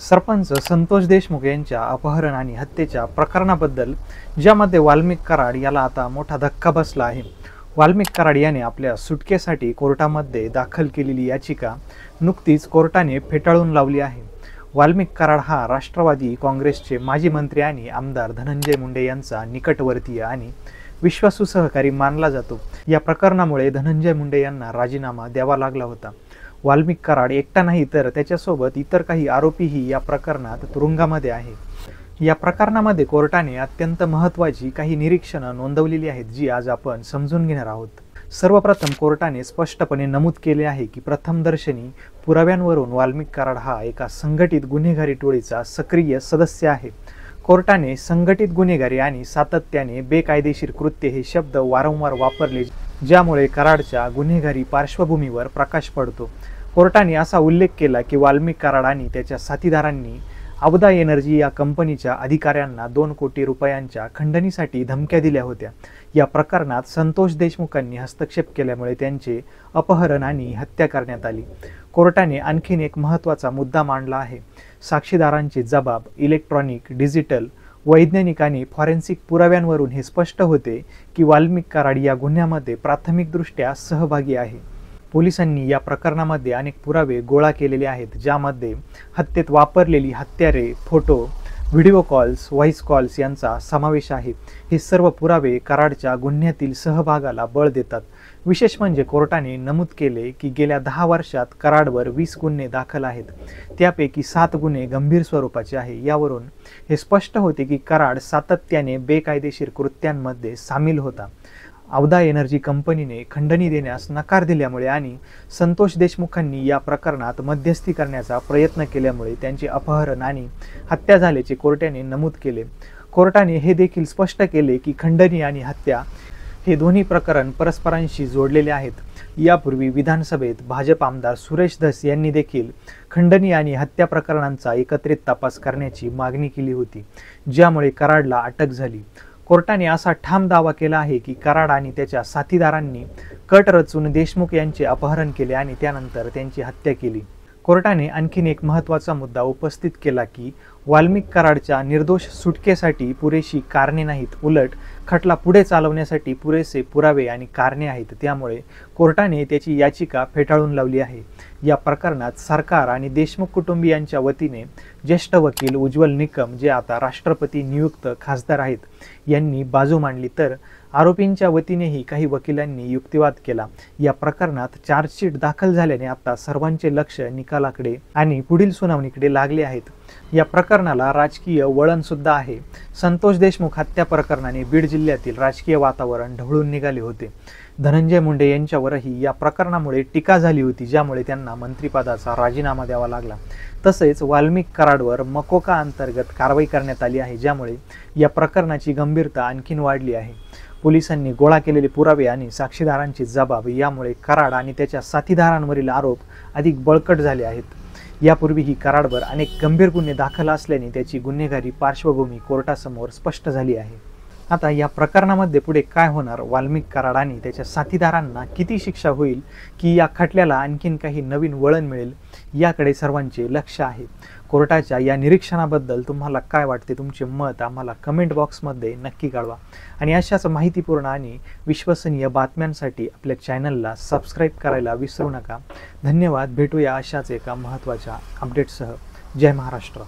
सरपंच संतोष देशमुख यांच्या अपहरण आणि हत्येच्या प्रकरणाबद्दल ज्यामध्ये वाल्मिक कराड याला आता मोठा धक्का बसला आहे। वाल्मिक कराड याने आपल्या सुटकेसाठी कोर्टामध्ये दाखल केलेली याचिका नुकतीच कोर्टाने फेटाळून लावली आहे। वाल्मिक कराड हा राष्ट्रवादी काँग्रेसचे माजी मंत्री आणि आमदार धनंजय मुंडे यांचा निकटवर्तीय आणि विश्वासू सहकारी मानला जातो। या प्रकरणामुळे धनंजय मुंडे यांना राजीनामा द्यावा लागला होता। वाल्मिक कराड एकटा नाही तर त्याच्यासोबत इतर काही आरोपीही या प्रकरणात तुरुंगामध्ये आहे। या प्रकरणामध्ये कोर्टाने अत्यंत महत्त्वाची काही निरीक्षणं नोंदवलेली आहेत, जी आज आपण समजून घेणार आहोत। सर्वप्रथम कोर्टाने स्पष्टपणे नमूद केले आहे की प्रथमदर्शनी पुराव्यांवरून वाल्मिक कराड हा एका संघटित गुन्हेगारी टोळीचा सक्रिय सदस्य आहे। कोर्टाने संघटित गुन्हेगारी आणि सातत्याने बेकायदेशीर कृत्य हे शब्द वारंवार वापरले, ज्यामुळे कराडच्या गुन्हेगारी पार्श्वभूमीवर प्रकाश पडतो। कोर्टाने असा उल्लेख केला की वाल्मिक कराड आणि त्याच्या साथीदारांनी अवधा एनर्जी या कंपनीच्या अधिकाऱ्यांना 2 कोटी रुपयांच्या खंडणीसाठी धमक्या दिल्या होत्या। या प्रकरणात संतोष देशमुखांनी हस्तक्षेप केल्यामुळे त्यांचे अपहरण आणि हत्या करण्यात आली। कोर्टाने आणखीन एक महत्त्वाचा मुद्दा मांडला आहे। साक्षीदारांचे जबाब, इलेक्ट्रॉनिक, डिजिटल, वैज्ञानिक आणि फॉरेन्सिक पुराव्यांवरून हे स्पष्ट होते की वाल्मिक कराड या गुन्ह्यामध्ये प्राथमिकदृष्ट्या सहभागी आहे। पोलिसांनी या प्रकरणामध्ये अनेक पुरावे गोळा केलेले आहेत, ज्यामध्ये हत्येत वापरलेली हत्यारे, photo, video calls, voice calls यांचा समावेश आहे। हे सर्व पुरावे कराडच्या गुन्ह्यातील सहभागाला बळ देतात। विशेष म्हणजे कोर्टाने नमूद केले की गेल्या 10 वर्षात कराडवर 20 गुन्हे दाखल आहेत, त्यापैकी 7 गुन्हे गंभीर स्वरूपाचे आहे। यावरून हे स्पष्ट होते की कराड सातत्याने बेकायदेशीर कृत्यांमध्ये सामील होता। अवधा एनर्जी कंपनीने खंडणी देण्यास नकार दिल्यामुळे आणि संतोष देशमुखांनी या प्रकरणात मध्यस्थी करण्याचा प्रयत्न केल्यामुळे त्यांचे अपहरण आणि हत्या झाल्याचे कोर्टाने नमूद केले। कोर्टाने हे देखील स्पष्ट केले की खंडणी आणि हत्या हे दोन्ही प्रकरण परस्परांशी जोडलेले आहेत। यापूर्वी विधानसभेत भाजप आमदार सुरेश धस यांनी देखील खंडणी आणि हत्या प्रकरणांचा एकत्रित तपास करण्याची मागणी केली होती, ज्यामुळे कराडला अटक झाली। कोर्टाने असा ठाम दावा केला आहे की कराड आणि त्याच्या साथीदारांनी कट रचून देशमुख यांचे अपहरण केले आणि त्यानंतर त्यांची हत्या केली। कोर्टाने आणखीन एक महत्त्वाचा मुद्दा उपस्थित केला की वाल्मिक कराडच्या निर्दोष सुटकेसाठी पुरेशी कारणे नाहीत, उलट खटला पुढे चालवण्यासाठी पुरेसे पुरावे आणि कारणे आहेत। त्यामुळे कोर्टाने त्याची याचिका फेटाळून लावली आहे। या प्रकरणात सरकार आणि देशमुख कुटुंबियांच्या वतीने ज्येष्ठ वकील उज्ज्वल निकम, जे आता राष्ट्रपती नियुक्त खासदार आहेत, यांनी बाजू मांडली, तर आरोपींच्या वतीनेही काही वकिलांनी युक्तिवाद केला। या प्रकरणात चार्जशीट दाखल झाल्याने आता सर्वांचे लक्ष निकालाकडे आणि पुढील सुनावणीकडे लागले आहेत। या प्रकरणाला राजकीय वळण सुद्धा आहे। संतोष देशमुख हत्या प्रकरणाने बीड जिल्ह्यातील राजकीय वातावरण ढवळून निघाले होते। धनंजय मुंडे यांच्यावरही या प्रकरणामुळे टीका झाली होती, ज्यामुळे त्यांना मंत्रिपदाचा राजीनामा द्यावा लागला। तसेच वाल्मिक कराडवर मकोका अंतर्गत कारवाई करण्यात आली आहे, ज्यामुळे या प्रकरणाची गंभीरता आणखीन वाढली आहे। पोलिसांनी गोळा केलेले पुरावे आणि साक्षीदारांचे जबाब यामुळे कराड आणि त्याच्या साथीदारांवरील आरोप अधिक बळकट झाले आहेत। यापूर्वीही कराडवर अनेक गंभीर गुन्हे दाखल असल्याने त्याची गुन्हेगारी पार्श्वभूमी कोर्टासमोर स्पष्ट झाली आहे। आता या प्रकरणामध्ये पुढे काय होणार, वाल्मिक कराड आणि त्याच्या साथीदारांना किती शिक्षा होईल, की या खटल्याला आणखीन काही नवीन वळण मिळेल, याकडे सर्वांचे लक्ष आहे। कोर्टाच्या या निरीक्षणाबद्दल तुम्हाला काय वाटते? तुमचे मत आम्हाला कमेंट बॉक्समध्ये नक्की कळवा आणि अशाच माहितीपूर्ण आणि विश्वसनीय बातम्यांसाठी आपल्या चॅनलला सबस्क्राईब करायला विसरू नका। धन्यवाद। भेटूया अशाच एका महत्त्वाच्या अपडेटसह। जय महाराष्ट्र।